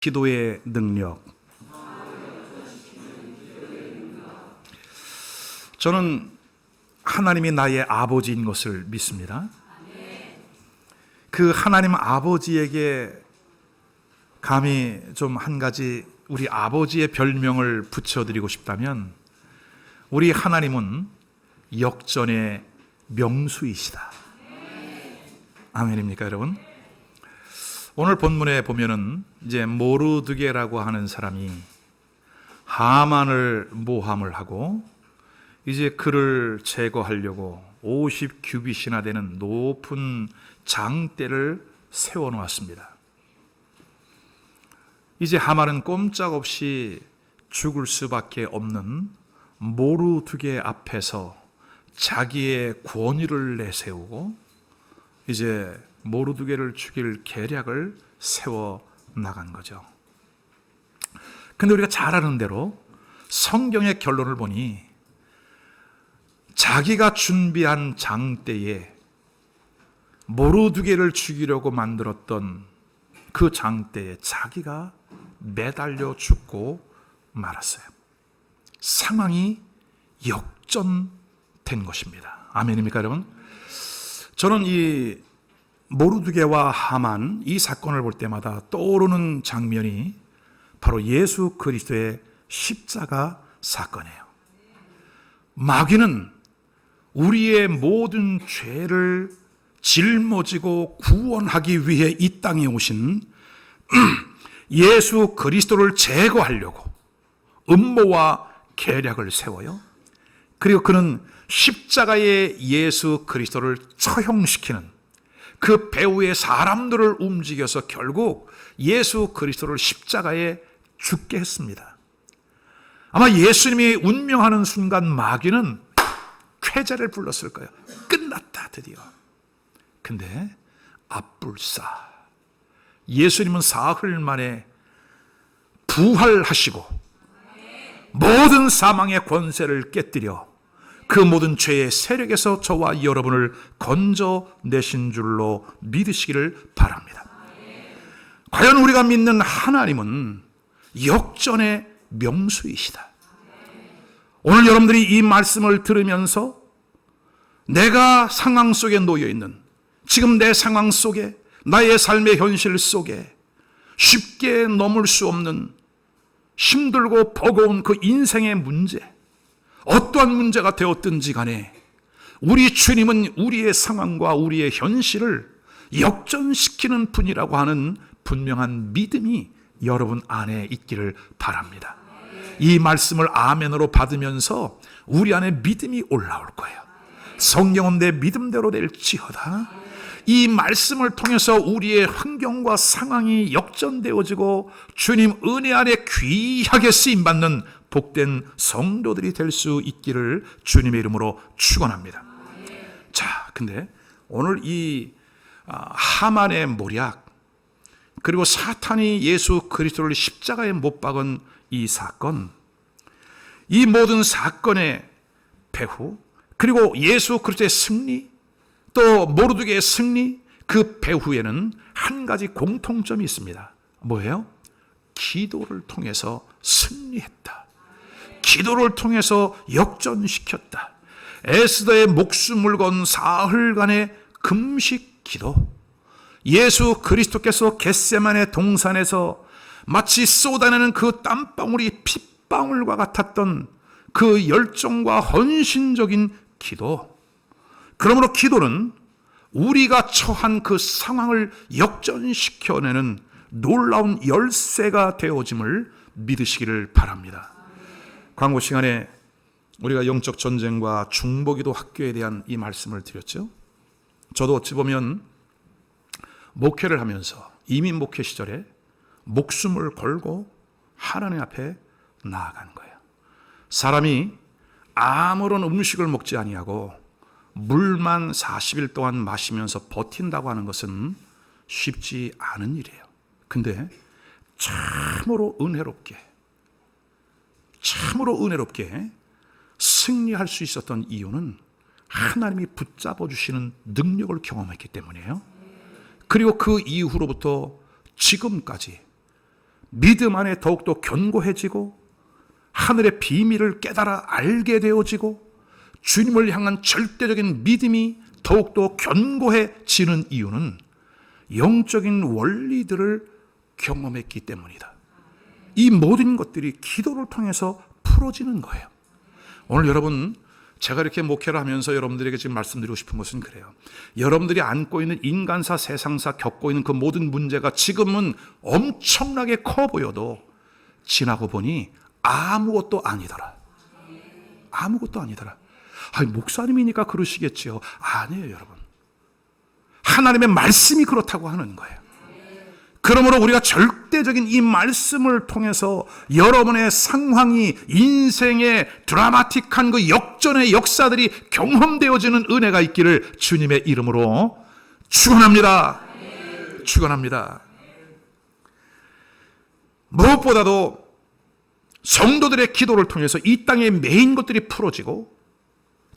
기도의 능력. 저는 하나님이 나의 아버지인 것을 믿습니다. 그 하나님 아버지에게 감히 좀 한 가지 우리 아버지의 별명을 붙여드리고 싶다면, 우리 하나님은 역전의 명수이시다. 아멘입니까, 여러분? 오늘 본문에 보면은 이제 모르드게라고 하는 사람이 하만을 모함을 하고 이제 그를 제거하려고 50규빗이나 되는 높은 장대를 세워 놓았습니다. 이제 하만은 꼼짝없이 죽을 수밖에 없는 모르드게 앞에서 자기의 권위를 내세우고 이제 모르드게를 죽일 계략을 세워 나간 거죠. 근데 우리가 잘 아는 대로 성경의 결론을 보니 자기가 준비한 장대에 모르드게를 죽이려고 만들었던 그 장대에 자기가 매달려 죽고 말았어요. 상황이 역전된 것입니다. 아멘입니까, 여러분? 저는 이 모르드게와 하만, 이 사건을 볼 때마다 떠오르는 장면이 바로 예수 그리스도의 십자가 사건이에요. 마귀는 우리의 모든 죄를 짊어지고 구원하기 위해 이 땅에 오신 예수 그리스도를 제거하려고 음모와 계략을 세워요. 그리고 그는 십자가의 예수 그리스도를 처형시키는 그 배후의 사람들을 움직여서 결국 예수 그리스도를 십자가에 죽게 했습니다. 아마 예수님이 운명하는 순간 마귀는 쾌재를 불렀을 거예요. 끝났다, 드디어. 근데 앞불사 예수님은 사흘 만에 부활하시고 모든 사망의 권세를 깨뜨려 그 모든 죄의 세력에서 저와 여러분을 건져내신 줄로 믿으시기를 바랍니다. 과연 우리가 믿는 하나님은 역전의 명수이시다. 오늘 여러분들이 이 말씀을 들으면서 내가 상황 속에 놓여있는, 지금 내 상황 속에, 나의 삶의 현실 속에 쉽게 넘을 수 없는 힘들고 버거운 그 인생의 문제, 어떠한 문제가 되었든지 간에 우리 주님은 우리의 상황과 우리의 현실을 역전시키는 분이라고 하는 분명한 믿음이 여러분 안에 있기를 바랍니다. 이 말씀을 아멘으로 받으면서 우리 안에 믿음이 올라올 거예요. 성경은 내 믿음대로 될지어다. 이 말씀을 통해서 우리의 환경과 상황이 역전되어지고 주님 은혜 안에 귀하게 쓰임받는 복된 성도들이 될 수 있기를 주님의 이름으로 축원합니다. 자, 근데 오늘 이 하만의 모략, 그리고 사탄이 예수 그리스도를 십자가에 못 박은 이 사건, 이 모든 사건의 배후, 그리고 예수 그리스도의 승리, 또 모르드게의 승리, 그 배후에는 한 가지 공통점이 있습니다. 뭐예요? 기도를 통해서 승리했다. 기도를 통해서 역전시켰다. 에스더의 목숨을 건 사흘간의 금식 기도, 예수 그리스도께서 겟세마네 동산에서 마치 쏟아내는 그 땀방울이 핏방울과 같았던 그 열정과 헌신적인 기도. 그러므로 기도는 우리가 처한 그 상황을 역전시켜내는 놀라운 열쇠가 되어짐을 믿으시기를 바랍니다. 광고 시간에 우리가 영적 전쟁과 중보기도 학교에 대한 이 말씀을 드렸죠. 저도 어찌 보면 목회를 하면서 이민 목회 시절에 목숨을 걸고 하나님 앞에 나아간 거예요. 사람이 아무런 음식을 먹지 아니하고 물만 40일 동안 마시면서 버틴다고 하는 것은 쉽지 않은 일이에요. 근데 참으로 은혜롭게 승리할 수 있었던 이유는 하나님이 붙잡아 주시는 능력을 경험했기 때문이에요. 그리고 그 이후로부터 지금까지 믿음 안에 더욱더 견고해지고 하늘의 비밀을 깨달아 알게 되어지고 주님을 향한 절대적인 믿음이 더욱더 견고해지는 이유는 영적인 원리들을 경험했기 때문이다. 이 모든 것들이 기도를 통해서 풀어지는 거예요. 오늘 여러분, 제가 이렇게 목회를 하면서 여러분들에게 지금 말씀드리고 싶은 것은 그래요. 여러분들이 안고 있는 인간사, 세상사, 겪고 있는 그 모든 문제가 지금은 엄청나게 커 보여도 지나고 보니 아무것도 아니더라. 아무것도 아니더라. 아니, 목사님이니까 그러시겠지요. 아니에요, 여러분. 하나님의 말씀이 그렇다고 하는 거예요. 그러므로 우리가 절대적인 이 말씀을 통해서 여러분의 상황이, 인생의 드라마틱한 그 역전의 역사들이 경험되어지는 은혜가 있기를 주님의 이름으로 축원합니다. 축원합니다. 무엇보다도 성도들의 기도를 통해서 이 땅의 메인 것들이 풀어지고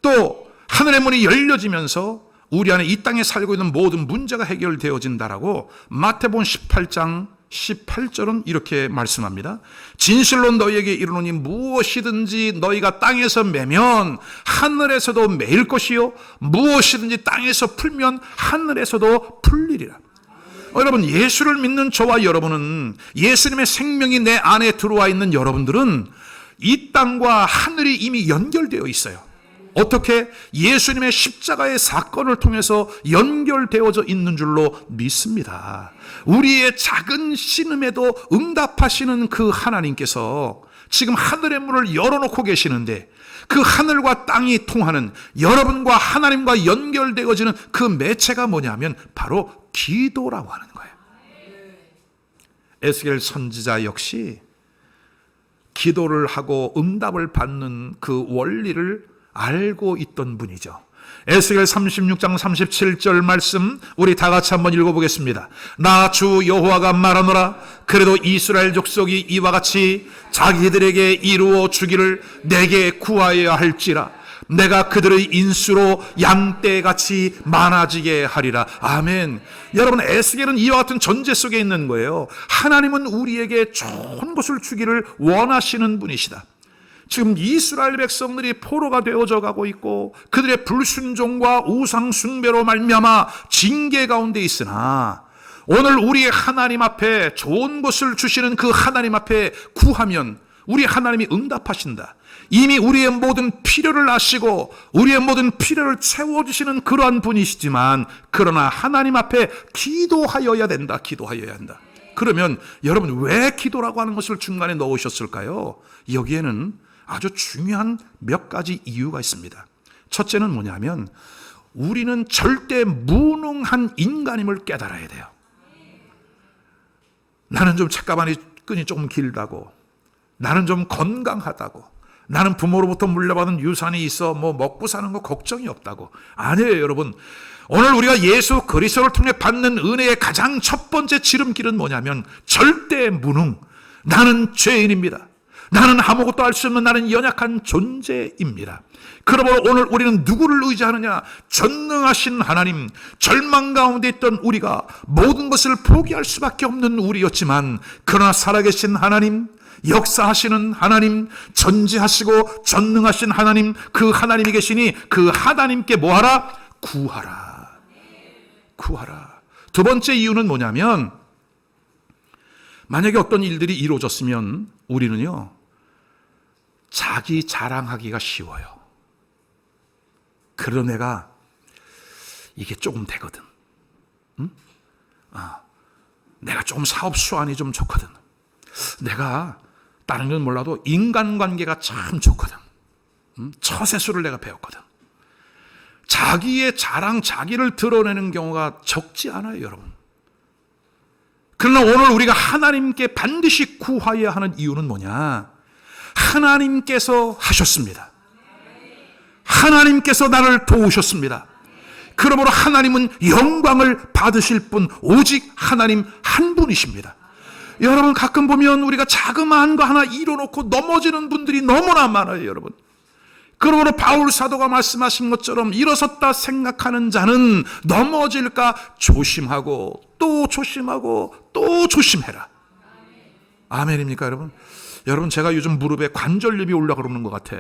또 하늘의 문이 열려지면서 우리 안에 이 땅에 살고 있는 모든 문제가 해결되어진다라고 마태복음 18장 18절은 이렇게 말씀합니다. 진실로 너희에게 이르노니 무엇이든지 너희가 땅에서 매면 하늘에서도 매일 것이요 무엇이든지 땅에서 풀면 하늘에서도 풀리리라. 여러분, 예수를 믿는 저와 여러분은, 예수님의 생명이 내 안에 들어와 있는 여러분들은 이 땅과 하늘이 이미 연결되어 있어요. 어떻게? 예수님의 십자가의 사건을 통해서 연결되어져 있는 줄로 믿습니다. 우리의 작은 신음에도 응답하시는 그 하나님께서 지금 하늘의 문을 열어놓고 계시는데 그 하늘과 땅이 통하는, 여러분과 하나님과 연결되어지는 그 매체가 뭐냐면 바로 기도라고 하는 거예요. 에스겔 선지자 역시 기도를 하고 응답을 받는 그 원리를 알고 있던 분이죠. 에스겔 36장 37절 말씀 우리 다 같이 한번 읽어보겠습니다. 나 주 여호와가 말하노라. 그래도 이스라엘 족속이 이와 같이 자기들에게 이루어 주기를 내게 구하여야 할지라. 내가 그들의 인수로 양떼같이 많아지게 하리라. 아멘. 여러분, 에스겔은 이와 같은 전제 속에 있는 거예요. 하나님은 우리에게 좋은 것을 주기를 원하시는 분이시다. 지금 이스라엘 백성들이 포로가 되어져 가고 있고 그들의 불순종과 우상 숭배로 말미암아 징계 가운데 있으나 오늘 우리의 하나님 앞에 좋은 것을 주시는 그 하나님 앞에 구하면 우리 하나님이 응답하신다. 이미 우리의 모든 필요를 아시고 우리의 모든 필요를 채워주시는 그러한 분이시지만 그러나 하나님 앞에 기도하여야 된다. 기도하여야 한다. 그러면 여러분, 왜 기도라고 하는 것을 중간에 넣으셨을까요? 여기에는 아주 중요한 몇 가지 이유가 있습니다. 첫째는 뭐냐면 우리는 절대 무능한 인간임을 깨달아야 돼요. 나는 좀 책가방이 끈이 조금 길다고, 나는 좀 건강하다고, 나는 부모로부터 물려받은 유산이 있어 뭐 먹고 사는 거 걱정이 없다고. 아니에요, 여러분. 오늘 우리가 예수 그리스도를 통해 받는 은혜의 가장 첫 번째 지름길은 뭐냐면 절대 무능. 나는 죄인입니다. 나는 아무것도 할 수 없는, 나는 연약한 존재입니다. 그러므로 오늘 우리는 누구를 의지하느냐? 전능하신 하나님, 절망 가운데 있던 우리가 모든 것을 포기할 수밖에 없는 우리였지만 그러나 살아계신 하나님, 역사하시는 하나님, 전지하시고 전능하신 하나님, 그 하나님이 계시니 그 하나님께 뭐하라? 구하라. 구하라. 두 번째 이유는 뭐냐면 만약에 어떤 일들이 이루어졌으면 우리는요, 자기 자랑하기가 쉬워요. 그래도 내가 이게 조금 되거든. 응? 내가 조금 사업 수완이 좀 좋거든. 내가 다른 건 몰라도 인간관계가 참 좋거든. 처세술을 내가 배웠거든. 자기의 자랑, 자기를 드러내는 경우가 적지 않아요, 여러분. 그러나 오늘 우리가 하나님께 반드시 구하여야 하는 이유는 뭐냐? 하나님께서 하셨습니다. 하나님께서 나를 도우셨습니다. 그러므로 하나님은 영광을 받으실 분, 오직 하나님 한 분이십니다. 여러분, 가끔 보면 우리가 자그마한 거 하나 이뤄놓고 넘어지는 분들이 너무나 많아요, 여러분. 그러므로 바울 사도가 말씀하신 것처럼 일어섰다 생각하는 자는 넘어질까 조심하고 또 조심하고 또 조심해라. 아멘입니까, 여러분? 여러분, 제가 요즘 무릎에 관절염이 올라오는 것 같아.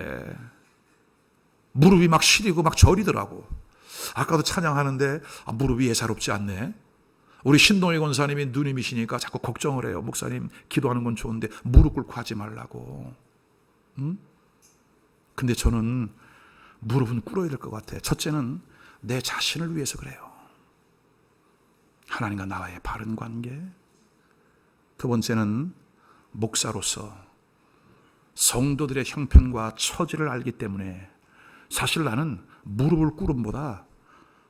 무릎이 막 시리고 막 저리더라고. 아까도 찬양하는데 무릎이 예사롭지 않네. 우리 신동희 권사님이 누님이시니까 자꾸 걱정을 해요. 목사님, 기도하는 건 좋은데 무릎 꿇고 하지 말라고. 근데 저는 무릎은 꿇어야 될 것 같아. 첫째는 내 자신을 위해서 그래요. 하나님과 나와의 바른 관계. 두 번째는 목사로서 성도들의 형편과 처지를 알기 때문에 사실 나는 무릎을 꿇음보다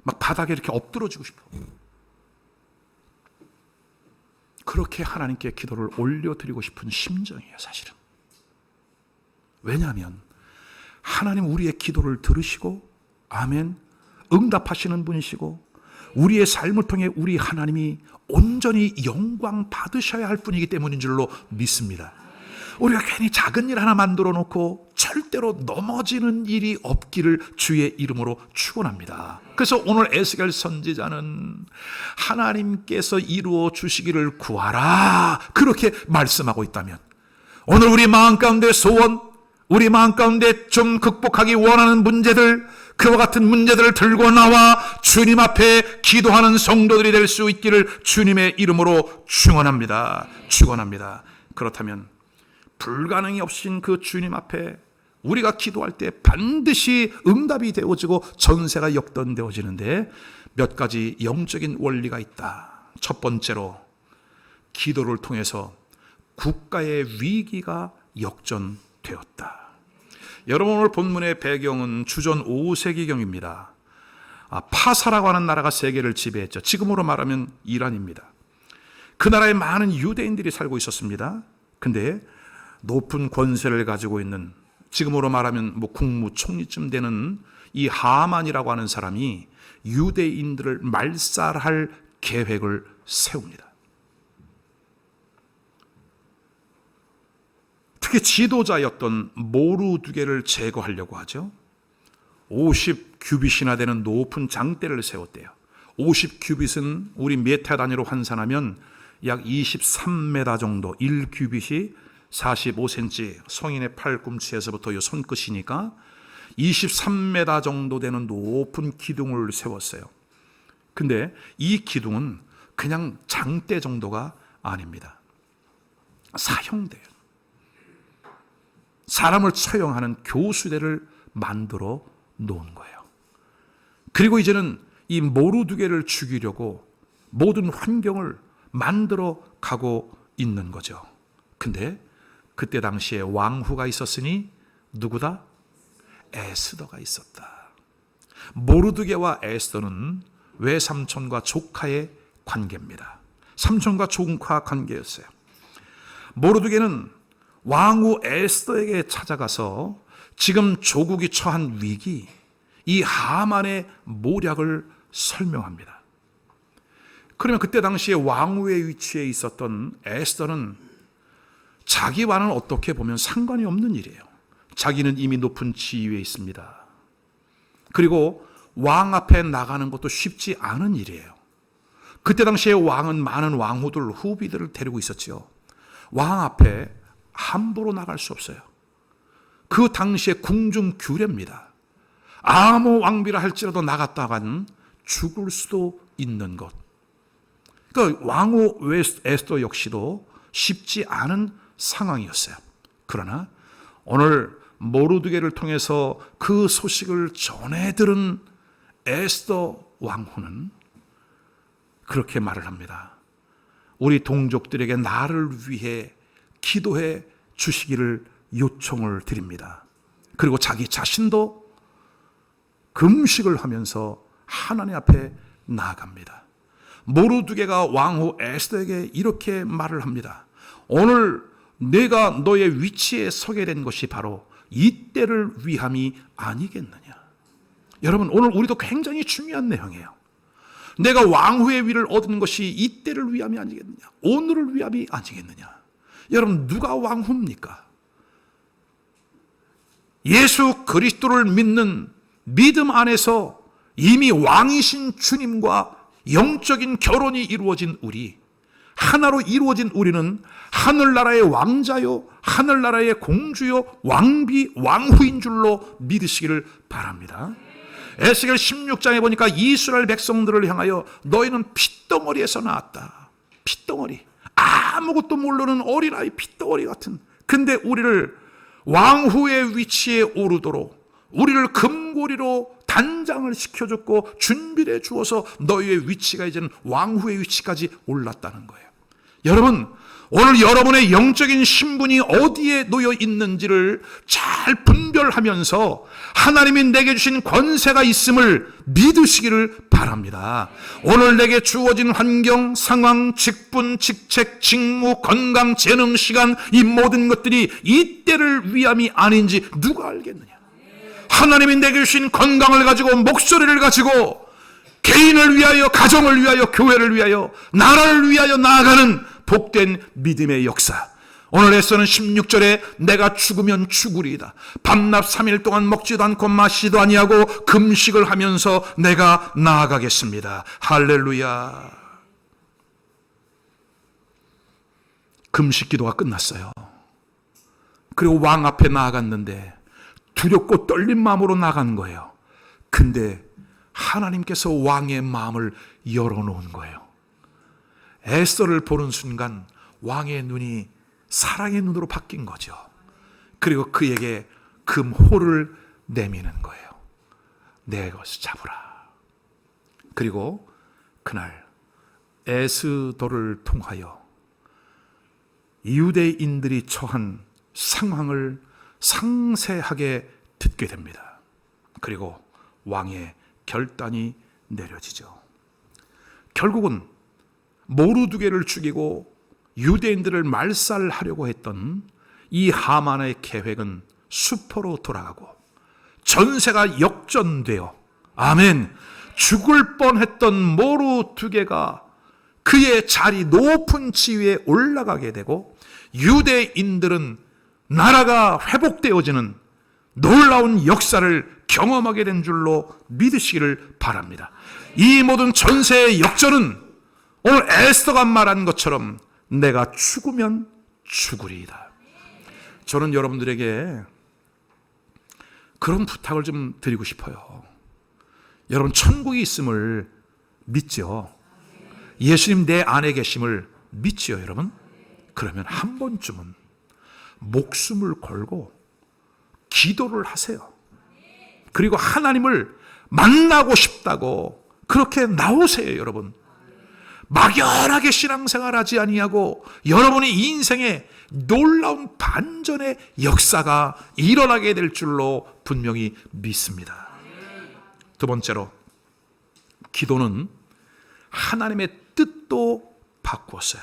막 바닥에 이렇게 엎드러지고 싶어. 그렇게 하나님께 기도를 올려드리고 싶은 심정이에요, 사실은. 왜냐하면 하나님 우리의 기도를 들으시고 아멘, 응답하시는 분이시고 우리의 삶을 통해 우리 하나님이 온전히 영광 받으셔야 할 분이기 때문인 줄로 믿습니다. 우리가 괜히 작은 일 하나 만들어 놓고 절대로 넘어지는 일이 없기를 주의 이름으로 축원합니다. 그래서 오늘 에스겔 선지자는 하나님께서 이루어 주시기를 구하라 그렇게 말씀하고 있다면, 오늘 우리 마음 가운데 소원, 우리 마음 가운데 좀 극복하기 원하는 문제들, 그와 같은 문제들을 들고 나와 주님 앞에 기도하는 성도들이 될 수 있기를 주님의 이름으로 축원합니다. 축원합니다. 그렇다면 불가능이 없인 그 주님 앞에 우리가 기도할 때 반드시 응답이 되어지고 전세가 역전되어지는데 몇 가지 영적인 원리가 있다. 첫 번째로, 기도를 통해서 국가의 위기가 역전되었다. 여러분, 오늘 본문의 배경은 주전 5세기경입니다. 파사라고 하는 나라가 세계를 지배했죠. 지금으로 말하면 이란입니다. 그 나라에 많은 유대인들이 살고 있었습니다. 근데 높은 권세를 가지고 있는, 지금으로 말하면 국무총리쯤 되는 이 하만이라고 하는 사람이 유대인들을 말살할 계획을 세웁니다. 특히 지도자였던 모르두게를 제거하려고 하죠. 50규빗이나 되는 높은 장대를 세웠대요. 50규빗은 우리 메타 단위로 환산하면 약 23m 정도, 1규빗이 45cm, 성인의 팔꿈치에서부터 이 손끝이니까 23m 정도 되는 높은 기둥을 세웠어요. 근데 이 기둥은 그냥 장대 정도가 아닙니다. 사형대예요. 사람을 처형하는 교수대를 만들어 놓은 거예요. 그리고 이제는 이 모르두게를 죽이려고 모든 환경을 만들어 가고 있는 거죠. 근데 그때 당시에 왕후가 있었으니 누구다? 에스더가 있었다. 모르두게와 에스더는 외삼촌과 조카의 관계입니다. 삼촌과 조카 관계였어요. 모르두게는 왕후 에스더에게 찾아가서 지금 조국이 처한 위기, 이 하만의 모략을 설명합니다. 그러면 그때 당시에 왕후의 위치에 있었던 에스더는 자기와는 어떻게 보면 상관이 없는 일이에요. 자기는 이미 높은 지위에 있습니다. 그리고 왕 앞에 나가는 것도 쉽지 않은 일이에요. 그때 당시에 왕은 많은 왕후들, 후비들을 데리고 있었죠. 왕 앞에 함부로 나갈 수 없어요. 그 당시에 궁중 규례입니다. 아무 왕비라 할지라도 나갔다간 죽을 수도 있는 것. 그러니까 왕후 에스더 역시도 쉽지 않은 상황이었어요. 그러나 오늘 모르두게를 통해서 그 소식을 전해 들은 에스더 왕후는 그렇게 말을 합니다. 우리 동족들에게 나를 위해 기도해 주시기를 요청을 드립니다. 그리고 자기 자신도 금식을 하면서 하나님 앞에 나아갑니다. 모르두게가 왕후 에스더에게 이렇게 말을 합니다. 오늘 내가 너의 위치에 서게 된 것이 바로 이때를 위함이 아니겠느냐. 여러분, 오늘 우리도 굉장히 중요한 내용이에요. 내가 왕후의 위를 얻은 것이 이때를 위함이 아니겠느냐, 오늘을 위함이 아니겠느냐. 여러분, 누가 왕후입니까? 예수 그리스도를 믿는 믿음 안에서 이미 왕이신 주님과 영적인 결혼이 이루어진 우리, 하나로 이루어진 우리는 하늘나라의 왕자요, 하늘나라의 공주요, 왕비, 왕후인 줄로 믿으시기를 바랍니다. 에스겔 16장에 보니까 이스라엘 백성들을 향하여 너희는 핏덩어리에서 나왔다. 핏덩어리. 아무것도 모르는 어린아이 핏덩어리 같은. 근데 우리를 왕후의 위치에 오르도록 우리를 금고리로 단장을 시켜줬고 준비를 해 주어서 너희의 위치가 이제는 왕후의 위치까지 올랐다는 거예요. 여러분, 오늘 여러분의 영적인 신분이 어디에 놓여 있는지를 잘 분별하면서 하나님이 내게 주신 권세가 있음을 믿으시기를 바랍니다. 오늘 내게 주어진 환경, 상황, 직분, 직책, 직무, 건강, 재능, 시간, 이 모든 것들이 이때를 위함이 아닌지 누가 알겠느냐? 하나님이 내게 주신 건강을 가지고, 목소리를 가지고 개인을 위하여, 가정을 위하여, 교회를 위하여, 나라를 위하여 나아가는 복된 믿음의 역사. 오늘 에서는 16절에 내가 죽으면 죽으리이다. 밤낮 3일 동안 먹지도 않고 마시지도 아니하고 금식을 하면서 내가 나아가겠습니다. 할렐루야. 금식 기도가 끝났어요. 그리고 왕 앞에 나아갔는데 두렵고 떨린 마음으로 나간 거예요. 근데 하나님께서 왕의 마음을 열어놓은 거예요. 에스더를 보는 순간 왕의 눈이 사랑의 눈으로 바뀐 거죠. 그리고 그에게 금호를 내미는 거예요. 내 것을 잡으라. 그리고 그날 에스더를 통하여 유대인들이 처한 상황을 상세하게 듣게 됩니다. 그리고 왕의 결단이 내려지죠. 결국은 모르드게를 죽이고 유대인들을 말살하려고 했던 이 하만의 계획은 수포로 돌아가고 전세가 역전되어, 아멘, 죽을 뻔했던 모르드게가 그의 자리 높은 지위에 올라가게 되고 유대인들은 나라가 회복되어지는 놀라운 역사를 경험하게 된 줄로 믿으시기를 바랍니다. 이 모든 전세의 역전은 오늘 에스더가 말한 것처럼 내가 죽으면 죽으리이다. 저는 여러분들에게 그런 부탁을 좀 드리고 싶어요. 여러분, 천국이 있음을 믿죠? 예수님 내 안에 계심을 믿지요, 여러분? 그러면 한 번쯤은 목숨을 걸고 기도를 하세요. 그리고 하나님을 만나고 싶다고 그렇게 나오세요, 여러분. 막연하게 신앙생활하지 아니하고 여러분의 인생에 놀라운 반전의 역사가 일어나게 될 줄로 분명히 믿습니다. 두 번째로, 기도는 하나님의 뜻도 바꾸었어요.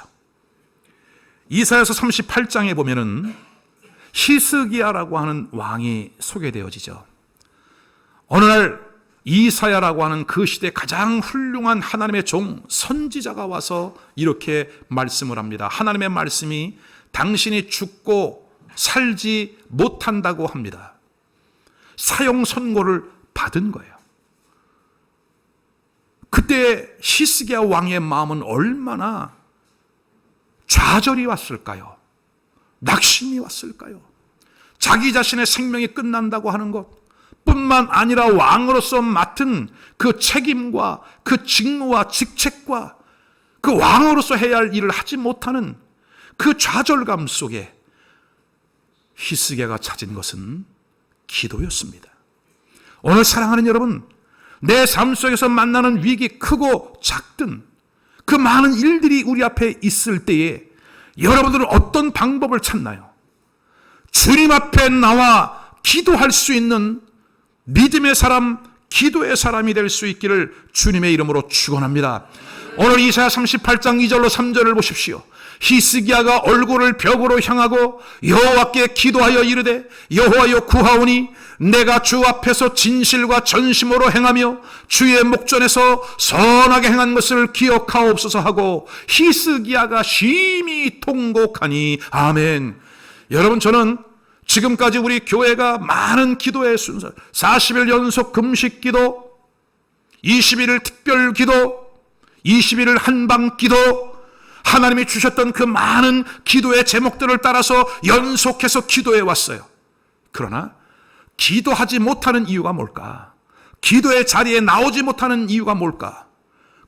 이사야서 38장에 보면은 히스기야라고 하는 왕이 소개되어지죠. 어느 날 이사야라고 하는 그 시대 가장 훌륭한 하나님의 종 선지자가 와서 이렇게 말씀을 합니다. 하나님의 말씀이 당신이 죽고 살지 못한다고 합니다. 사형 선고를 받은 거예요. 그때 히스기야 왕의 마음은 얼마나 좌절이 왔을까요? 낙심이 왔을까요? 자기 자신의 생명이 끝난다고 하는 것 뿐만 아니라 왕으로서 맡은 그 책임과 그 직무와 직책과 그 왕으로서 해야 할 일을 하지 못하는 그 좌절감 속에 히스기야가 찾은 것은 기도였습니다. 오늘 사랑하는 여러분, 내 삶 속에서 만나는 위기, 크고 작든 그 많은 일들이 우리 앞에 있을 때에 여러분들은 어떤 방법을 찾나요? 주님 앞에 나와 기도할 수 있는 믿음의 사람, 기도의 사람이 될 수 있기를 주님의 이름으로 축원합니다. 오늘 이사야 38장 2절로 3절을 보십시오. 히스기야가 얼굴을 벽으로 향하고 여호와께 기도하여 이르되, 여호와여 구하오니 내가 주 앞에서 진실과 전심으로 행하며 주의 목전에서 선하게 행한 것을 기억하옵소서 하고 히스기야가 심히 통곡하니. 아멘. 여러분, 저는 지금까지 우리 교회가 많은 기도의 순서, 40일 연속 금식 기도, 21일 특별 기도, 21일 한방 기도, 하나님이 주셨던 그 많은 기도의 제목들을 따라서 연속해서 기도해 왔어요. 그러나 기도하지 못하는 이유가 뭘까? 기도의 자리에 나오지 못하는 이유가 뭘까?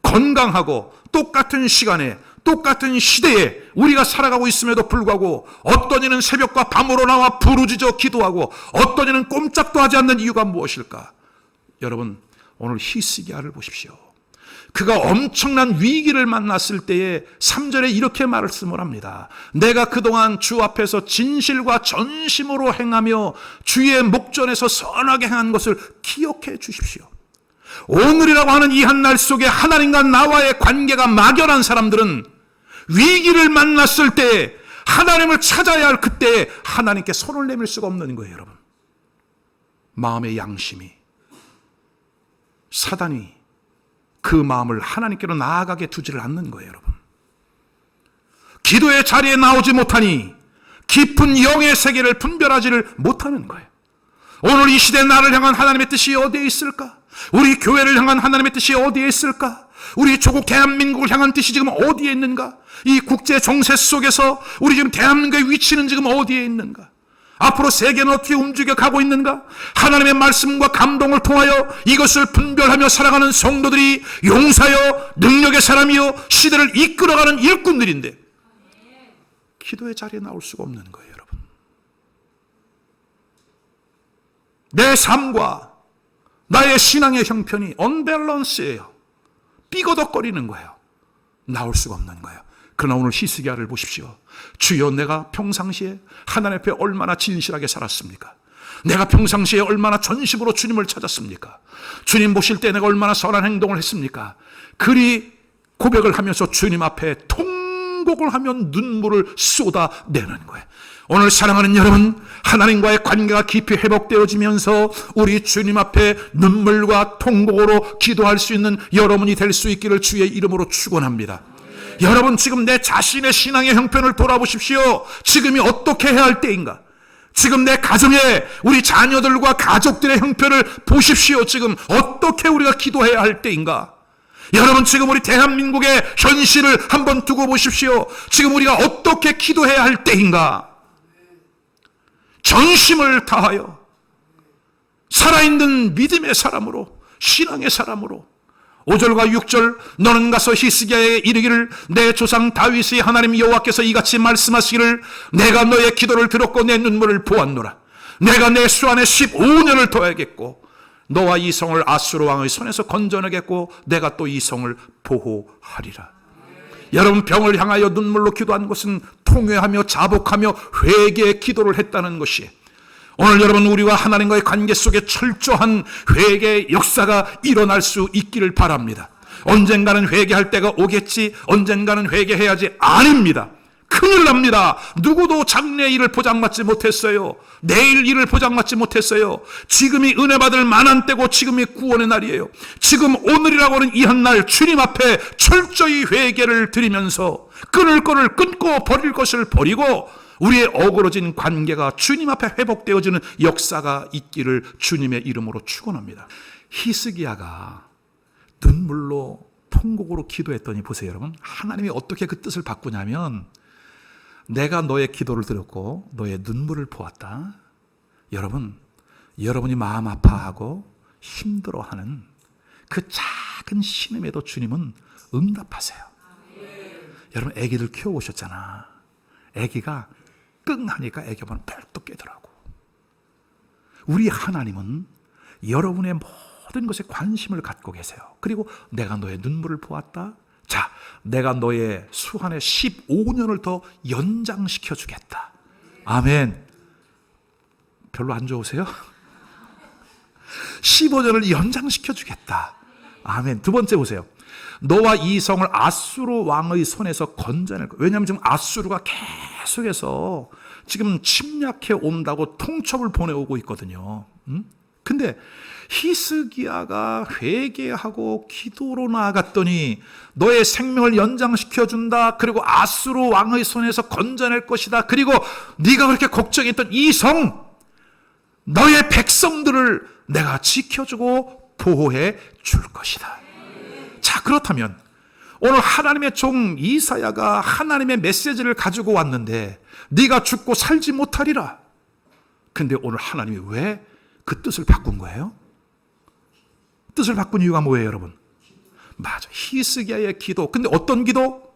건강하고 똑같은 시간에 똑같은 시대에 우리가 살아가고 있음에도 불구하고 어떤 이는 새벽과 밤으로 나와 부르짖어 기도하고 어떤 이는 꼼짝도 하지 않는 이유가 무엇일까? 여러분, 오늘 히스기야를 보십시오. 그가 엄청난 위기를 만났을 때에 3절에 이렇게 말씀을 합니다. 내가 그동안 주 앞에서 진실과 전심으로 행하며 주의 목전에서 선하게 행한 것을 기억해 주십시오. 오늘이라고 하는 이 한 날 속에 하나님과 나와의 관계가 막연한 사람들은 위기를 만났을 때 하나님을 찾아야 할 그때 하나님께 손을 내밀 수가 없는 거예요, 여러분. 마음의 양심이, 사단이 그 마음을 하나님께로 나아가게 두지를 않는 거예요, 여러분. 기도의 자리에 나오지 못하니 깊은 영의 세계를 분별하지를 못하는 거예요. 오늘 이 시대 나를 향한 하나님의 뜻이 어디에 있을까? 우리 교회를 향한 하나님의 뜻이 어디에 있을까? 우리 조국 대한민국을 향한 뜻이 지금 어디에 있는가? 이 국제 정세 속에서 우리 지금 대한민국의 위치는 지금 어디에 있는가? 앞으로 세계는 어떻게 움직여 가고 있는가? 하나님의 말씀과 감동을 통하여 이것을 분별하며 살아가는 성도들이 용사여 능력의 사람이요 시대를 이끌어가는 일꾼들인데 기도의 자리에 나올 수가 없는 거예요, 여러분. 내 삶과 나의 신앙의 형편이 언밸런스예요. 삐거덕거리는 거예요. 나올 수가 없는 거예요. 그러나 오늘 히스기야를 보십시오. 주여, 내가 평상시에 하나님 앞에 얼마나 진실하게 살았습니까? 내가 평상시에 얼마나 전심으로 주님을 찾았습니까? 주님 보실 때 내가 얼마나 선한 행동을 했습니까? 그리 고백을 하면서 주님 앞에 통곡을 하며 눈물을 쏟아내는 거예요. 오늘 사랑하는 여러분, 하나님과의 관계가 깊이 회복되어지면서 우리 주님 앞에 눈물과 통곡으로 기도할 수 있는 여러분이 될 수 있기를 주의 이름으로 축원합니다. 여러분, 지금 내 자신의 신앙의 형편을 돌아보십시오. 지금이 어떻게 해야 할 때인가? 지금 내 가정에 우리 자녀들과 가족들의 형편을 보십시오. 지금 어떻게 우리가 기도해야 할 때인가? 여러분, 지금 우리 대한민국의 현실을 한번 두고 보십시오. 지금 우리가 어떻게 기도해야 할 때인가? 전심을 다하여 살아있는 믿음의 사람으로, 신앙의 사람으로 5절과 6절, 너는 가서 히스기야에게 이르기를 내 조상 다윗의 하나님 여호와께서 이같이 말씀하시기를 내가 너의 기도를 들었고 내 눈물을 보았노라. 내가 내 수 안에 15년을 더하겠고 너와 이 성을 아수르 왕의 손에서 건져내겠고 내가 또 이 성을 보호하리라. 여러분, 병을 향하여 눈물로 기도한 것은 통회하며 자복하며 회개의 기도를 했다는 것이, 오늘 여러분 우리와 하나님과의 관계 속에 철저한 회개의 역사가 일어날 수 있기를 바랍니다. 언젠가는 회개할 때가 오겠지, 언젠가는 회개해야지, 아닙니다. 큰일 납니다. 누구도 장래의 일을 보장받지 못했어요. 내일 일을 보장받지 못했어요. 지금이 은혜 받을 만한 때고 지금이 구원의 날이에요. 지금 오늘이라고 하는 이 한 날 주님 앞에 철저히 회개를 드리면서 끊을 것을 끊고 버릴 것을 버리고 우리의 어그러진 관계가 주님 앞에 회복되어지는 역사가 있기를 주님의 이름으로 축원합니다. 히스기야가 눈물로 통곡으로 기도했더니 보세요, 여러분. 하나님이 어떻게 그 뜻을 바꾸냐면 내가 너의 기도를 들었고 너의 눈물을 보았다. 여러분, 여러분이 마음 아파하고 힘들어하는 그 작은 신음에도 주님은 응답하세요. 여러분, 아기들 키워보셨잖아. 아기가 끙 하니까 애기 한번 펄떡 깨더라고. 우리 하나님은 여러분의 모든 것에 관심을 갖고 계세요. 그리고 내가 너의 눈물을 보았다. 자, 내가 너의 수한에 15년을 더 연장시켜 주겠다. 아멘. 별로 안 좋으세요? 15년을 연장시켜 주겠다. 아멘. 두 번째 보세요. 너와 이 성을 아수르 왕의 손에서 건져낼 거야. 왜냐하면 지금 아수르가 계속해서 지금 침략해 온다고 통첩을 보내오고 있거든요. 근데 히스기야가 회개하고 기도로 나아갔더니 너의 생명을 연장시켜준다. 그리고 아수르 왕의 손에서 건져낼 것이다. 그리고 네가 그렇게 걱정했던 이 성, 너의 백성들을 내가 지켜주고 보호해 줄 것이다. 자, 그렇다면 오늘 하나님의 종 이사야가 하나님의 메시지를 가지고 왔는데 네가 죽고 살지 못하리라. 근데 오늘 하나님이 왜 그 뜻을 바꾼 거예요? 뜻을 바꾼 이유가 뭐예요, 여러분? 맞아, 히스기야의 기도. 근데 어떤 기도?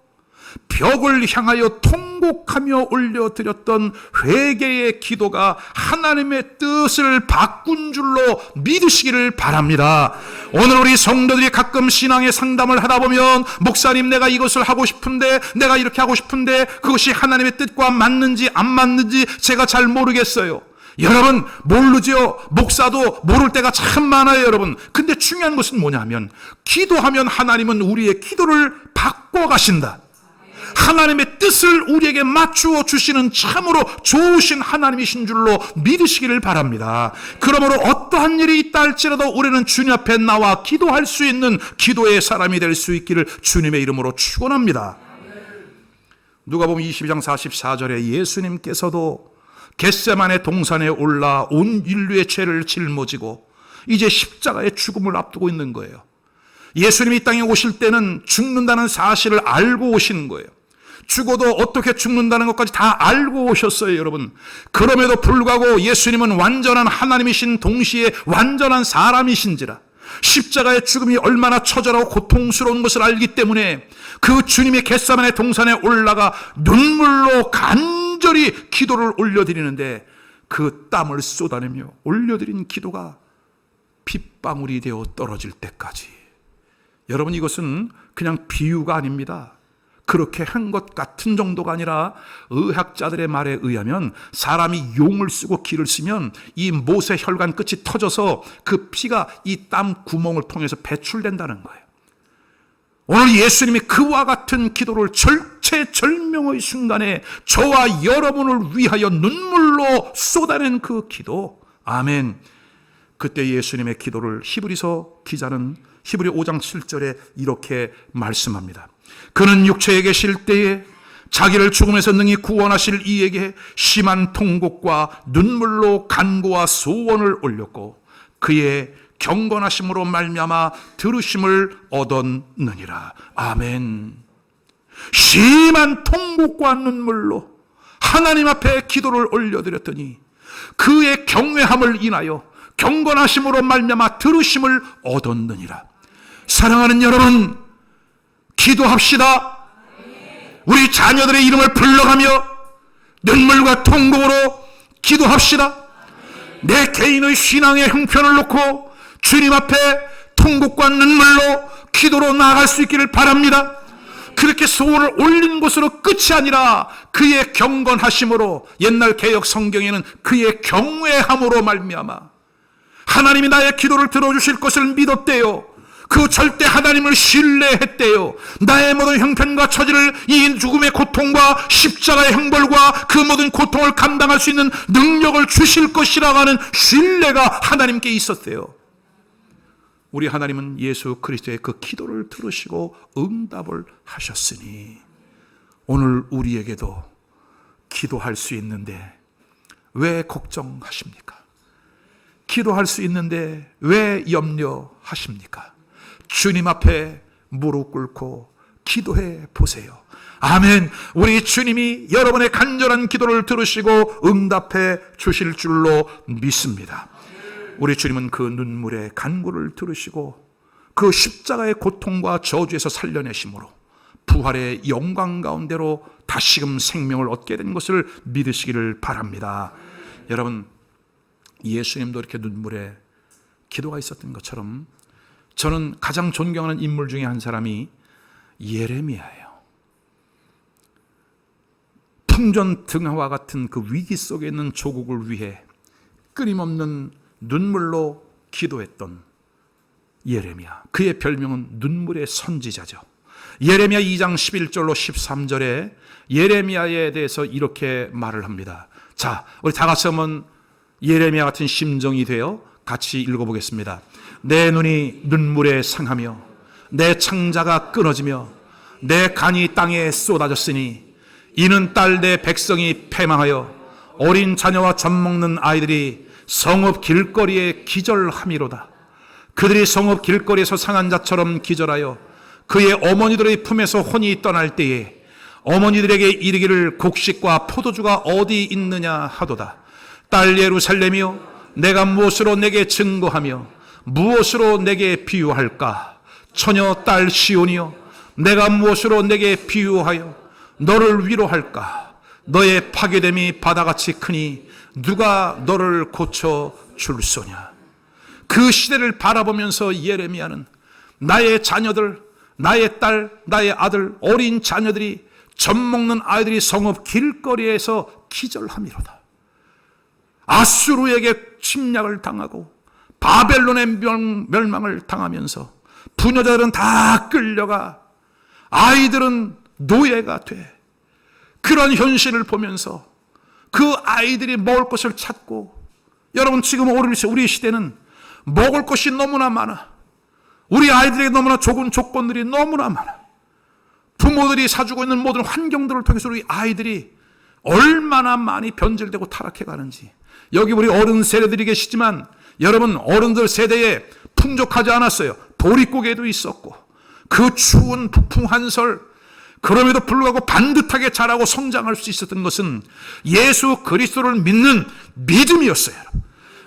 벽을 향하여 통곡하며 올려드렸던 회개의 기도가 하나님의 뜻을 바꾼 줄로 믿으시기를 바랍니다. 오늘 우리 성도들이 가끔 신앙의 상담을 하다 보면 목사님, 내가 이것을 하고 싶은데, 내가 이렇게 하고 싶은데 그것이 하나님의 뜻과 맞는지 안 맞는지 제가 잘 모르겠어요. 여러분, 모르죠. 목사도 모를 때가 참 많아요, 여러분. 근데 중요한 것은 뭐냐면, 기도하면 하나님은 우리의 기도를 바꿔가신다. 하나님의 뜻을 우리에게 맞추어 주시는 참으로 좋으신 하나님이신 줄로 믿으시기를 바랍니다. 그러므로 어떠한 일이 있다 할지라도 우리는 주님 앞에 나와 기도할 수 있는 기도의 사람이 될 수 있기를 주님의 이름으로 축원합니다. 누가복음 22장 44절에 예수님께서도 겟세마네 동산에 올라 온 인류의 죄를 짊어지고 이제 십자가의 죽음을 앞두고 있는 거예요. 예수님이 이 땅에 오실 때는 죽는다는 사실을 알고 오시는 거예요. 죽어도 어떻게 죽는다는 것까지 다 알고 오셨어요, 여러분. 그럼에도 불구하고 예수님은 완전한 하나님이신 동시에 완전한 사람이신지라 십자가의 죽음이 얼마나 처절하고 고통스러운 것을 알기 때문에 그 주님의 겟세마네 동산에 올라가 눈물로 간절히 기도를 올려드리는데 그 땀을 쏟아내며 올려드린 기도가 빗방울이 되어 떨어질 때까지. 여러분, 이것은 그냥 비유가 아닙니다. 그렇게 한 것 같은 정도가 아니라 의학자들의 말에 의하면 사람이 용을 쓰고 기를 쓰면 이 못의 혈관 끝이 터져서 그 피가 이 땀 구멍을 통해서 배출된다는 거예요. 오늘 예수님이 그와 같은 기도를 절체절명의 순간에 저와 여러분을 위하여 눈물로 쏟아낸 그 기도, 아멘. 그때 예수님의 기도를 히브리서 기자는 히브리 5장 7절에 이렇게 말씀합니다. 그는 육체에 계실 때에 자기를 죽음에서 능히 구원하실 이에게 심한 통곡과 눈물로 간구와 소원을 올렸고 그의 경건하심으로 말미암아 들으심을 얻었느니라. 아멘. 심한 통곡과 눈물로 하나님 앞에 기도를 올려드렸더니 그의 경외함을 인하여 경건하심으로 말미암아 들으심을 얻었느니라. 사랑하는 여러분, 기도합시다. 우리 자녀들의 이름을 불러가며 눈물과 통곡으로 기도합시다. 내 개인의 신앙의 형편을 놓고 주님 앞에 통곡과 눈물로 기도로 나아갈 수 있기를 바랍니다. 그렇게 소원을 올린 것으로 끝이 아니라 그의 경건하심으로, 옛날 개역 성경에는 그의 경외함으로 말미암아 하나님이 나의 기도를 들어주실 것을 믿었대요. 그 절대 하나님을 신뢰했대요. 나의 모든 형편과 처지를 이 죽음의 고통과 십자가의 형벌과 그 모든 고통을 감당할 수 있는 능력을 주실 것이라고 하는 신뢰가 하나님께 있었대요. 우리 하나님은 예수 그리스도의 그 기도를 들으시고 응답을 하셨으니 오늘 우리에게도 기도할 수 있는데 왜 걱정하십니까? 기도할 수 있는데 왜 염려하십니까? 주님 앞에 무릎 꿇고 기도해 보세요. 아멘. 우리 주님이 여러분의 간절한 기도를 들으시고 응답해 주실 줄로 믿습니다. 우리 주님은 그 눈물의 간구를 들으시고 그 십자가의 고통과 저주에서 살려내심으로 부활의 영광 가운데로 다시금 생명을 얻게 된 것을 믿으시기를 바랍니다. 여러분, 예수님도 이렇게 눈물에 기도가 있었던 것처럼 저는 가장 존경하는 인물 중에 한 사람이 예레미야예요. 풍전등화와 같은 그 위기 속에 있는 조국을 위해 끊임없는 눈물로 기도했던 예레미야. 그의 별명은 눈물의 선지자죠. 예레미야 2장 11절로 13절에 예레미야에 대해서 이렇게 말을 합니다. 자, 우리 다 같이 한번 예레미야 같은 심정이 되어 같이 읽어보겠습니다. 내 눈이 눈물에 상하며 내 창자가 끊어지며 내 간이 땅에 쏟아졌으니 이는 딸 내 백성이 패망하여 어린 자녀와 젖 먹는 아이들이 성읍 길거리에 기절함이로다. 그들이 성읍 길거리에서 상한 자처럼 기절하여 그의 어머니들의 품에서 혼이 떠날 때에 어머니들에게 이르기를 곡식과 포도주가 어디 있느냐 하도다. 딸 예루살렘이여, 내가 무엇으로 내게 증거하며 무엇으로 내게 비유할까? 처녀 딸 시온이여, 내가 무엇으로 내게 비유하여 너를 위로할까? 너의 파괴됨이 바다같이 크니 누가 너를 고쳐 줄소냐? 그 시대를 바라보면서 예레미야는 나의 자녀들, 나의 딸, 나의 아들, 어린 자녀들이 젖먹는 아이들이 성읍 길거리에서 기절함이로다. 아수르에게 침략을 당하고 바벨론의 멸망을 당하면서 부녀자들은 다 끌려가 아이들은 노예가 돼. 그런 현실을 보면서 그 아이들이 먹을 것을 찾고, 여러분 지금 우리 시대는 먹을 것이 너무나 많아. 우리 아이들에게 너무나 좋은 조건들이 너무나 많아. 부모들이 사주고 있는 모든 환경들을 통해서 우리 아이들이 얼마나 많이 변질되고 타락해 가는지. 여기 우리 어른 세대들이 계시지만 여러분 어른들 세대에 풍족하지 않았어요. 보릿고개도 있었고 그 추운 북풍 한설, 그럼에도 불구하고 반듯하게 자라고 성장할 수 있었던 것은 예수 그리스도를 믿는 믿음이었어요.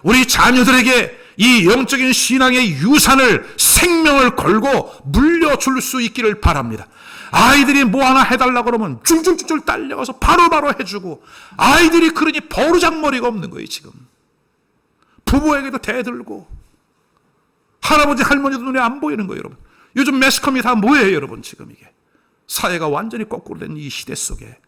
우리 자녀들에게 이 영적인 신앙의 유산을, 생명을 걸고 물려줄 수 있기를 바랍니다. 아이들이 뭐 하나 해달라고 그러면 줄줄줄줄 딸려가서 바로바로 해주고, 아이들이 그러니 버르장머리가 없는 거예요. 지금 부모에게도 대들고 할아버지 할머니도 눈에 안 보이는 거예요. 여러분 요즘 매스컴이 다 뭐예요? 여러분 지금 이게 사회가 완전히 거꾸로 된 이 시대 속에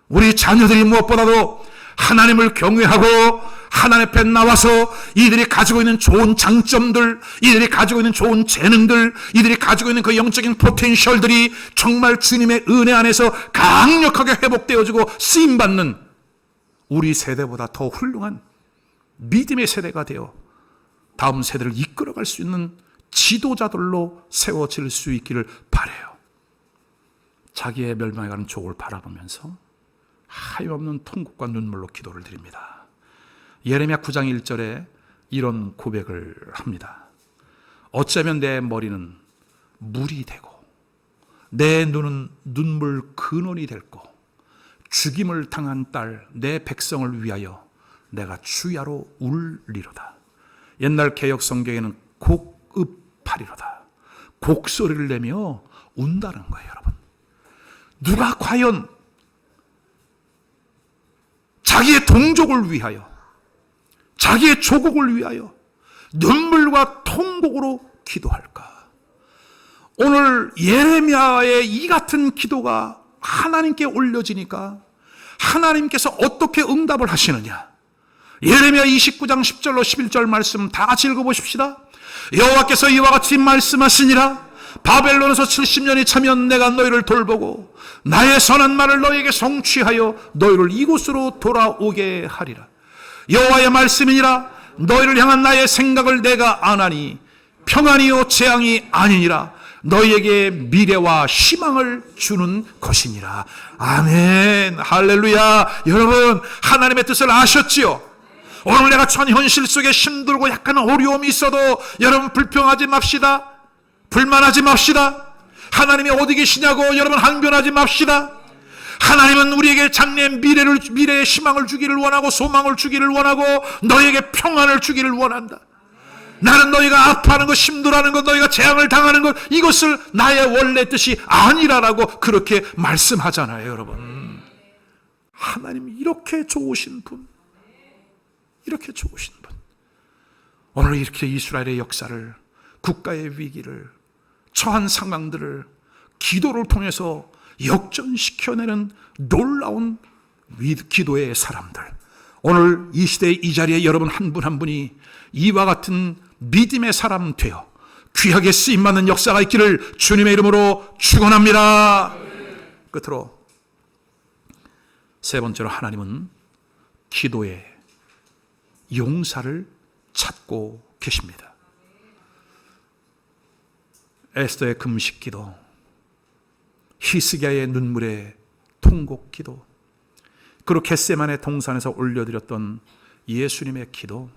우리 자녀들이 무엇보다도 하나님을 경외하고 하나님 앞에 나와서 이들이 가지고 있는 좋은 장점들, 이들이 가지고 있는 좋은 재능들, 이들이 가지고 있는 그 영적인 포텐셜들이 정말 주님의 은혜 안에서 강력하게 회복되어지고 쓰임받는 우리 세대보다 더 훌륭한 믿음의 세대가 되어 다음 세대를 이끌어갈 수 있는 지도자들로 세워질 수 있기를 바라요. 자기의 멸망에 가는 족을 바라보면서 하염없는 통곡과 눈물로 기도를 드립니다. 예레미야 9장 1절에 이런 고백을 합니다. 어쩌면 내 머리는 물이 되고 내 눈은 눈물 근원이 될고 죽임을 당한 딸 내 백성을 위하여 내가 주야로 울리로다. 옛날 개역 성경에는 곡읍하리로다. 곡소리를 내며 운다는 거예요. 여러분 누가 과연 자기의 동족을 위하여, 자기의 조국을 위하여 눈물과 통곡으로 기도할까? 오늘 예레미야의 이 같은 기도가 하나님께 올려지니까 하나님께서 어떻게 응답을 하시느냐? 예레미야 29장 10절로 11절 말씀 다 같이 읽어보십시다. 여호와께서 이와 같이 말씀하시니라. 바벨론에서 70년이 차면 내가 너희를 돌보고 나의 선한 말을 너희에게 성취하여 너희를 이곳으로 돌아오게 하리라. 여호와의 말씀이니라. 너희를 향한 나의 생각을 내가 아나니 평안이요 재앙이 아니니라. 너희에게 미래와 희망을 주는 것이니라. 아멘. 할렐루야. 여러분 하나님의 뜻을 아셨지요? 오늘 내가 전 현실 속에 힘들고 약간 어려움이 있어도 여러분 불평하지 맙시다. 불만하지 맙시다. 하나님이 어디 계시냐고 여러분 항변하지 맙시다. 하나님은 우리에게 장래의 미래의 희망을 주기를 원하고 소망을 주기를 원하고 너희에게 평안을 주기를 원한다. 나는 너희가 아파하는 것, 힘들어하는 것, 너희가 재앙을 당하는 것, 이것을 나의 원래 뜻이 아니라라고 그렇게 말씀하잖아요. 여러분 하나님이 이렇게 좋으신 분, 이렇게 좋으신 분, 오늘 이렇게 이스라엘의 역사를, 국가의 위기를, 처한 상황들을 기도를 통해서 역전시켜내는 놀라운 기도의 사람들, 오늘 이 시대의 이 자리에 여러분 한 분 한 분이 이와 같은 믿음의 사람 되어 귀하게 쓰임받는 역사가 있기를 주님의 이름으로 축원합니다. 끝으로 세 번째로 하나님은 기도의 용사를 찾고 계십니다. 에스더의 금식 기도, 히스기야의 눈물의 통곡 기도, 그리고 겟세마네 동산에서 올려드렸던 예수님의 기도,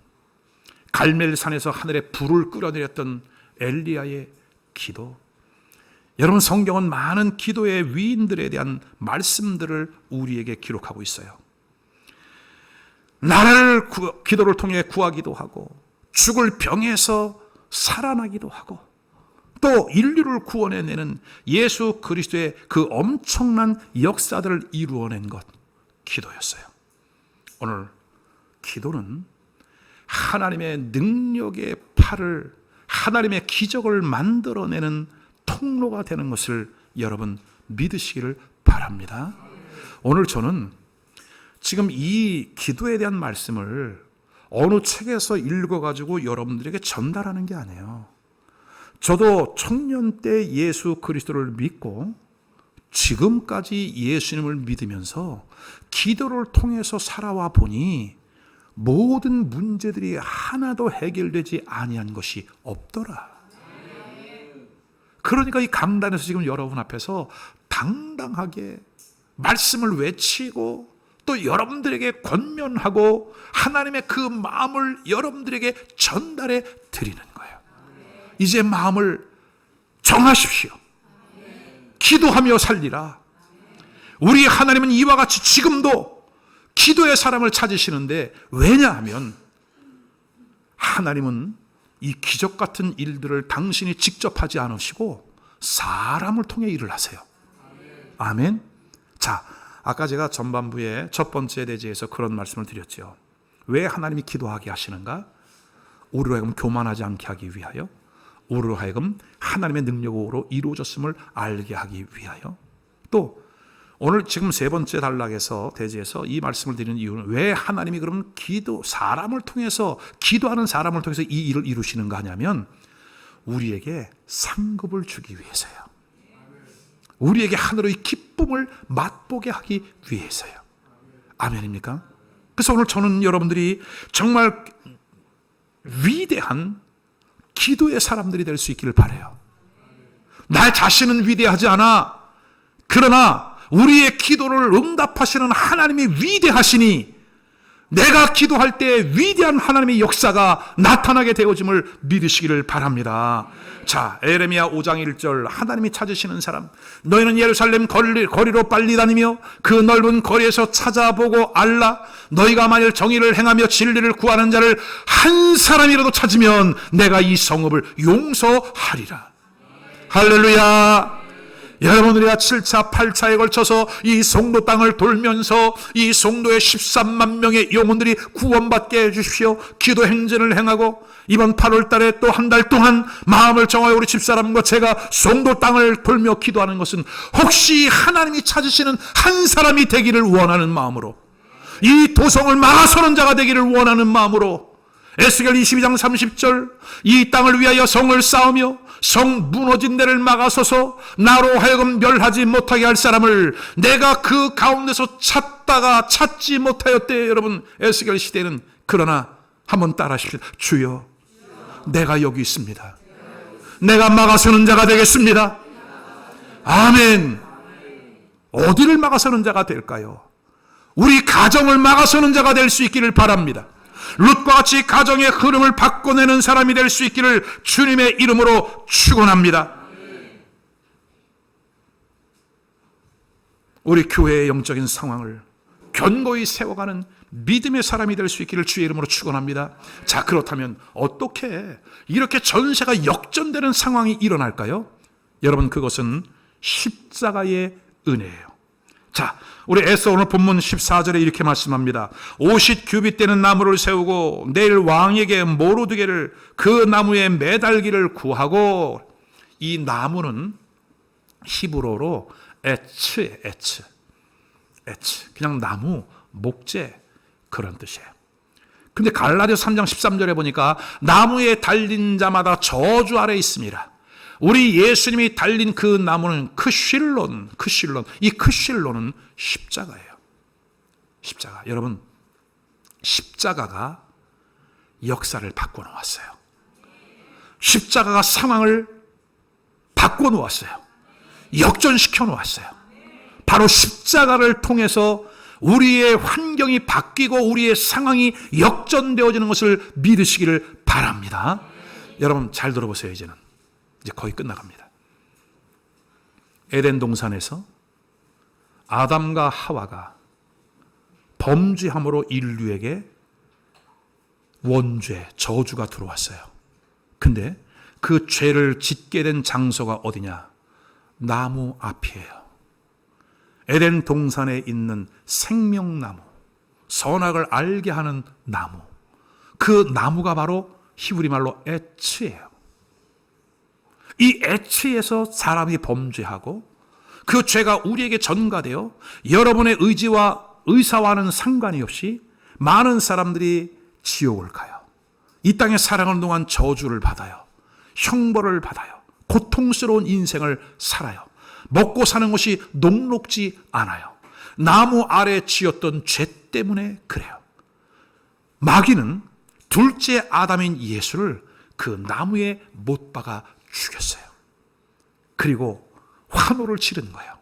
갈멜산에서 하늘에 불을 끌어내렸던 엘리야의 기도, 여러분, 성경은 많은 기도의 위인들에 대한 말씀들을 우리에게 기록하고 있어요. 나라를 기도를 통해 구하기도 하고, 죽을 병에서 살아나기도 하고, 또 인류를 구원해내는 예수 그리스도의 그 엄청난 역사들을 이루어낸 것, 기도였어요. 오늘 기도는 하나님의 능력의 팔을, 하나님의 기적을 만들어내는 통로가 되는 것을 여러분 믿으시기를 바랍니다. 오늘 저는 지금 이 기도에 대한 말씀을 어느 책에서 읽어가지고 여러분들에게 전달하는 게 아니에요. 저도 청년 때 예수 그리스도를 믿고 지금까지 예수님을 믿으면서 기도를 통해서 살아와 보니 모든 문제들이 하나도 해결되지 아니한 것이 없더라. 그러니까 이 강단에서 지금 여러분 앞에서 당당하게 말씀을 외치고 또 여러분들에게 권면하고 하나님의 그 마음을 여러분들에게 전달해 드리는 거예요. 이제 마음을 정하십시오. 기도하며 살리라. 우리 하나님은 이와 같이 지금도 기도의 사람을 찾으시는데, 왜냐하면 하나님은 이 기적 같은 일들을 당신이 직접 하지 않으시고 사람을 통해 일을 하세요. 아멘. 자, 아까 제가 전반부에 첫 번째 대지에서 그런 말씀을 드렸죠. 왜 하나님이 기도하게 하시는가? 우리로 하여금 교만하지 않게 하기 위하여, 우리로 하여금 하나님의 능력으로 이루어졌음을 알게 하기 위하여, 또 오늘 지금 세 번째 단락에서 대지에서 이 말씀을 드리는 이유는 왜 하나님이 그러면 사람을 통해서, 기도하는 사람을 통해서 이 일을 이루시는가 하냐면 우리에게 상급을 주기 위해서요. 우리에게 하늘의 기쁨을 맛보게 하기 위해서요. 아멘입니까? 그래서 오늘 저는 여러분들이 정말 위대한 기도의 사람들이 될 수 있기를 바라요. 나 자신은 위대하지 않아. 그러나 우리의 기도를 응답하시는 하나님이 위대하시니 내가 기도할 때 위대한 하나님의 역사가 나타나게 되어짐을 믿으시기를 바랍니다. 자, 에레미야 5장 1절, 하나님이 찾으시는 사람, 너희는 예루살렘 거리로 빨리 다니며 그 넓은 거리에서 찾아보고 알라. 너희가 만일 정의를 행하며 진리를 구하는 자를 한 사람이라도 찾으면 내가 이 성읍을 용서하리라. 할렐루야. 여러분, 우리가 7차, 8차에 걸쳐서 이 송도 땅을 돌면서 이 송도의 13만 명의 영혼들이 구원받게 해주십시오. 기도 행진을 행하고 이번 8월 달에 또 한 달 동안 마음을 정하여 우리 집사람과 제가 송도 땅을 돌며 기도하는 것은 혹시 하나님이 찾으시는 한 사람이 되기를 원하는 마음으로, 이 도성을 막아서는 자가 되기를 원하는 마음으로, 에스겔 22장 30절, 이 땅을 위하여 성을 쌓으며 성 무너진 데를 막아서서 나로 하여금 멸하지 못하게 할 사람을 내가 그 가운데서 찾다가 찾지 못하였대. 여러분, 에스겔 시대는. 그러나 한번 따라하십시오. 주여, 내가 여기 있습니다. 내가 막아서는 자가 되겠습니다. 아멘. 어디를 막아서는 자가 될까요? 우리 가정을 막아서는 자가 될 수 있기를 바랍니다. 룻과 같이 가정의 흐름을 바꿔내는 사람이 될 수 있기를 주님의 이름으로 축원합니다. 우리 교회의 영적인 상황을 견고히 세워가는 믿음의 사람이 될 수 있기를 주의 이름으로 축원합니다. 자, 그렇다면 어떻게 이렇게 전세가 역전되는 상황이 일어날까요? 여러분, 그것은 십자가의 은혜예요. 자, 우리 에스더 오늘 본문 14절에 이렇게 말씀합니다. 50규빗 되는 나무를 세우고 내일 왕에게 모르드게를 그 나무에 매달기를 구하고, 이 나무는 히브리어로 에츠예요. 에츠. 그냥 나무, 목재, 그런 뜻이에요. 근데 갈라디아서 3장 13절에 보니까 나무에 달린 자마다 저주 아래 있습니다. 우리 예수님이 달린 그 나무는 크실론. 이 크실론은 십자가예요. 십자가. 여러분, 십자가가 역사를 바꿔놓았어요. 십자가가 상황을 바꿔놓았어요. 역전시켜 놓았어요. 바로 십자가를 통해서 우리의 환경이 바뀌고 우리의 상황이 역전되어지는 것을 믿으시기를 바랍니다. 여러분, 잘 들어보세요. 이제 거의 끝나갑니다. 에덴 동산에서 아담과 하와가 범죄함으로 인류에게 원죄, 저주가 들어왔어요. 근데 그 죄를 짓게 된 장소가 어디냐? 나무 앞이에요. 에덴 동산에 있는 생명나무, 선악을 알게 하는 나무. 그 나무가 바로 히브리 말로 에츠예요. 이 에츠에서 사람이 범죄하고 그 죄가 우리에게 전가되어 여러분의 의사와는 상관이 없이 많은 사람들이 지옥을 가요. 이 땅에 살아가는 동안 저주를 받아요. 형벌을 받아요. 고통스러운 인생을 살아요. 먹고 사는 것이 녹록지 않아요. 나무 아래 지었던 죄 때문에 그래요. 마귀는 둘째 아담인 예수를 그 나무에 못 박아 죽였어요. 그리고 환호를 치른 거예요.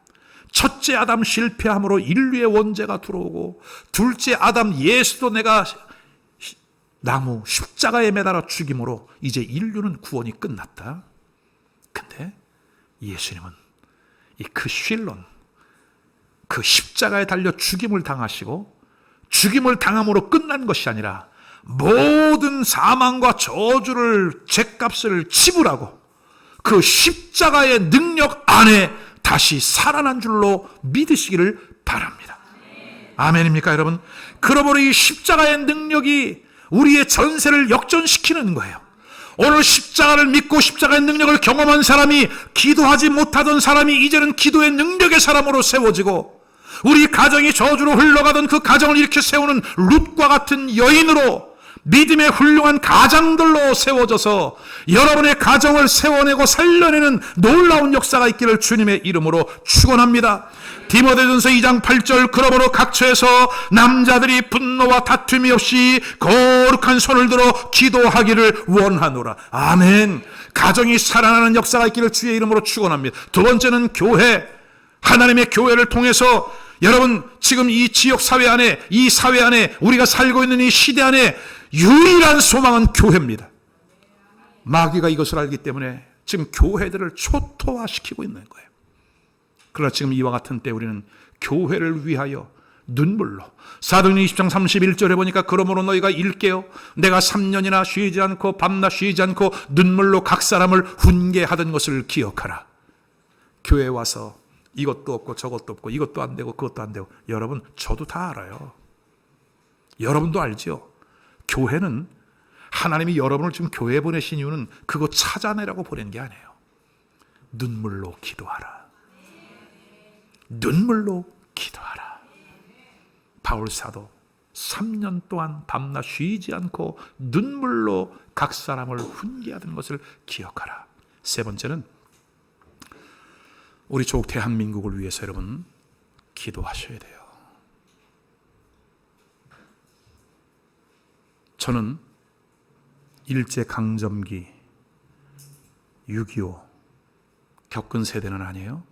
첫째 아담 실패함으로 인류의 원죄가 들어오고 둘째 아담 예수도 내가 나무 십자가에 매달아 죽임으로 이제 인류는 구원이 끝났다. 근데 예수님은 그 실론, 그 십자가에 달려 죽임을 당하시고 죽임을 당함으로 끝난 것이 아니라 모든 사망과 저주를 죄값을 지불하고 그 십자가의 능력 안에 다시 살아난 줄로 믿으시기를 바랍니다. 아멘입니까 여러분? 그러므로 이 십자가의 능력이 우리의 전세를 역전시키는 거예요. 오늘 십자가를 믿고 십자가의 능력을 경험한 사람이 기도하지 못하던 사람이 이제는 기도의 능력의 사람으로 세워지고 우리 가정이 저주로 흘러가던 그 가정을 일으켜 세우는 룻과 같은 여인으로 믿음의 훌륭한 가장들로 세워져서 여러분의 가정을 세워내고 살려내는 놀라운 역사가 있기를 주님의 이름으로 축원합니다. 디모데전서 2장 8절 그러므로 각처에서 남자들이 분노와 다툼이 없이 거룩한 손을 들어 기도하기를 원하노라. 아멘. 가정이 살아나는 역사가 있기를 주의 이름으로 축원합니다. 두 번째는 교회, 하나님의 교회를 통해서 여러분 지금 이 지역 사회 안에, 이 사회 안에, 우리가 살고 있는 이 시대 안에 유일한 소망은 교회입니다. 마귀가 이것을 알기 때문에 지금 교회들을 초토화시키고 있는 거예요. 그러나 지금 이와 같은 때 우리는 교회를 위하여 눈물로, 사도행전 20장 31절에 보니까 그러므로 너희가 일깨어 내가 3년이나 쉬지 않고 밤낮 쉬지 않고 눈물로 각 사람을 훈계하던 것을 기억하라. 교회에 와서 이것도 없고 저것도 없고 이것도 안 되고 그것도 안 되고, 여러분 저도 다 알아요. 여러분도 알죠. 교회는 하나님이 여러분을 지금 교회에 보내신 이유는 그거 찾아내라고 보낸 게 아니에요. 눈물로 기도하라. 눈물로 기도하라. 바울 사도 3년 동안 밤낮 쉬지 않고 눈물로 각 사람을 훈계하던 것을 기억하라. 세 번째는 우리 조국 대한민국을 위해서 여러분 기도하셔야 돼요. 저는 일제강점기 6.25 겪은 세대는 아니에요.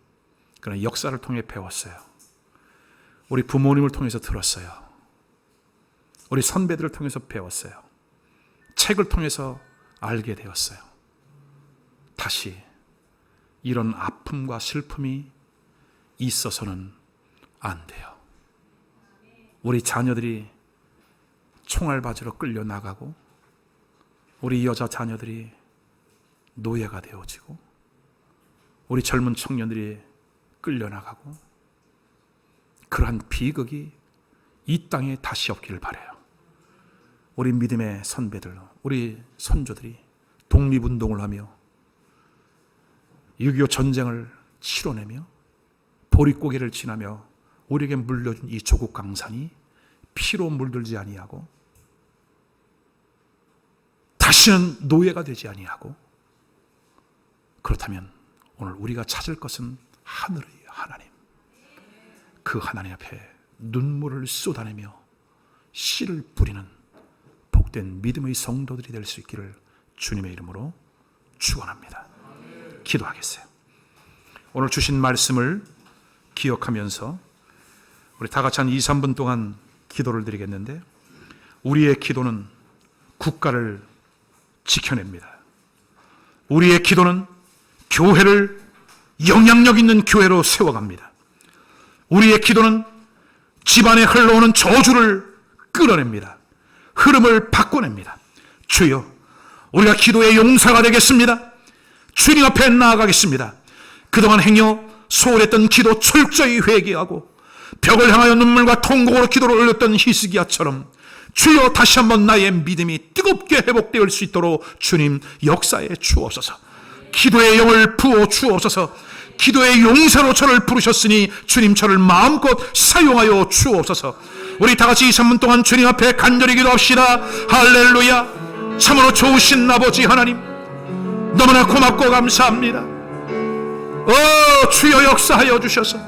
그러나 역사를 통해 배웠어요. 우리 부모님을 통해서 들었어요. 우리 선배들을 통해서 배웠어요. 책을 통해서 알게 되었어요. 다시 이런 아픔과 슬픔이 있어서는 안 돼요. 우리 자녀들이 총알 바지로 끌려 나가고 우리 여자 자녀들이 노예가 되어지고 우리 젊은 청년들이 끌려나가고 그러한 비극이 이 땅에 다시 없기를 바라요. 우리 믿음의 선배들, 우리 선조들이 독립운동을 하며 6.25 전쟁을 치러내며 보릿고개를 지나며 우리에게 물려준 이 조국 강산이 피로 물들지 아니하고 다시는 노예가 되지 아니하고, 그렇다면 오늘 우리가 찾을 것은 하늘의 하나님, 그 하나님 앞에 눈물을 쏟아내며 씨를 뿌리는 복된 믿음의 성도들이 될 수 있기를 주님의 이름으로 축원합니다. 기도하겠어요. 오늘 주신 말씀을 기억하면서 우리 다 같이 한 2, 3분 동안 기도를 드리겠는데, 우리의 기도는 국가를 지켜냅니다. 우리의 기도는 교회를 영향력 있는 교회로 세워갑니다. 우리의 기도는 집안에 흘러오는 저주를 끌어냅니다. 흐름을 바꿔냅니다. 주여, 우리가 기도의 용사가 되겠습니다. 주님 앞에 나아가겠습니다. 그동안 행여 소홀했던 기도 철저히 회개하고 벽을 향하여 눈물과 통곡으로 기도를 올렸던 히스기야처럼 주여, 다시 한번 나의 믿음이 뜨겁게 회복될 수 있도록 주님 역사에 주옵소서. 기도의 영을 부어 주옵소서. 기도의 용사로 저를 부르셨으니 주님, 저를 마음껏 사용하여 주옵소서. 우리 다 같이 3분 동안 주님 앞에 간절히 기도합시다. 할렐루야. 참으로 좋으신 아버지 하나님, 너무나 고맙고 감사합니다. 주여, 역사하여 주셔서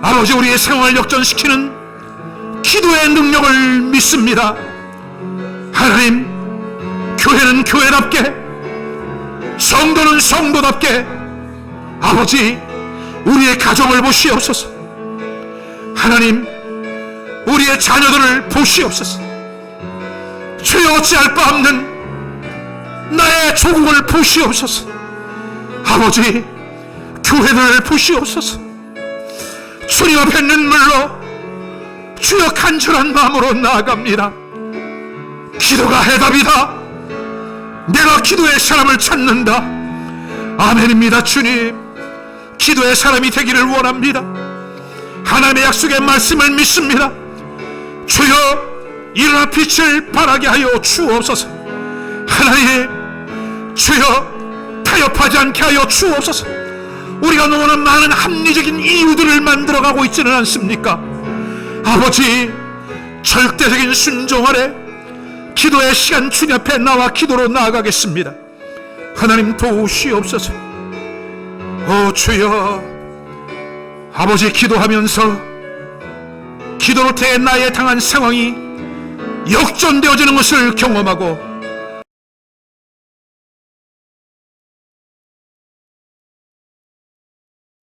아버지, 우리의 상황을 역전시키는 기도의 능력을 믿습니다. 하나님, 교회는 교회답게, 성도는 성도답게 아버지, 우리의 가정을 보시옵소서. 하나님, 우리의 자녀들을 보시옵소서. 주여, 어찌할 바 없는 나의 조국을 보시옵소서. 아버지, 교회를 보시옵소서. 주님 앞에 눈물로 주여 간절한 마음으로 나아갑니다. 기도가 해답이다. 내가 기도의 사람을 찾는다. 아멘입니다. 주님, 기도의 사람이 되기를 원합니다. 하나님의 약속의 말씀을 믿습니다. 주여, 일어나 빛을 발하게 하여 주옵소서. 하나님, 주여, 타협하지 않게 하여 주옵소서. 우리가 너무나 많은 합리적인 이유들을 만들어가고 있지는 않습니까? 아버지, 절대적인 순종 아래 기도의 시간 주님 앞에 나와 기도로 나아가겠습니다. 하나님, 도우시옵소서. 주여, 아버지, 기도하면서 기도로 태에 나의 당한 상황이 역전되어지는 것을 경험하고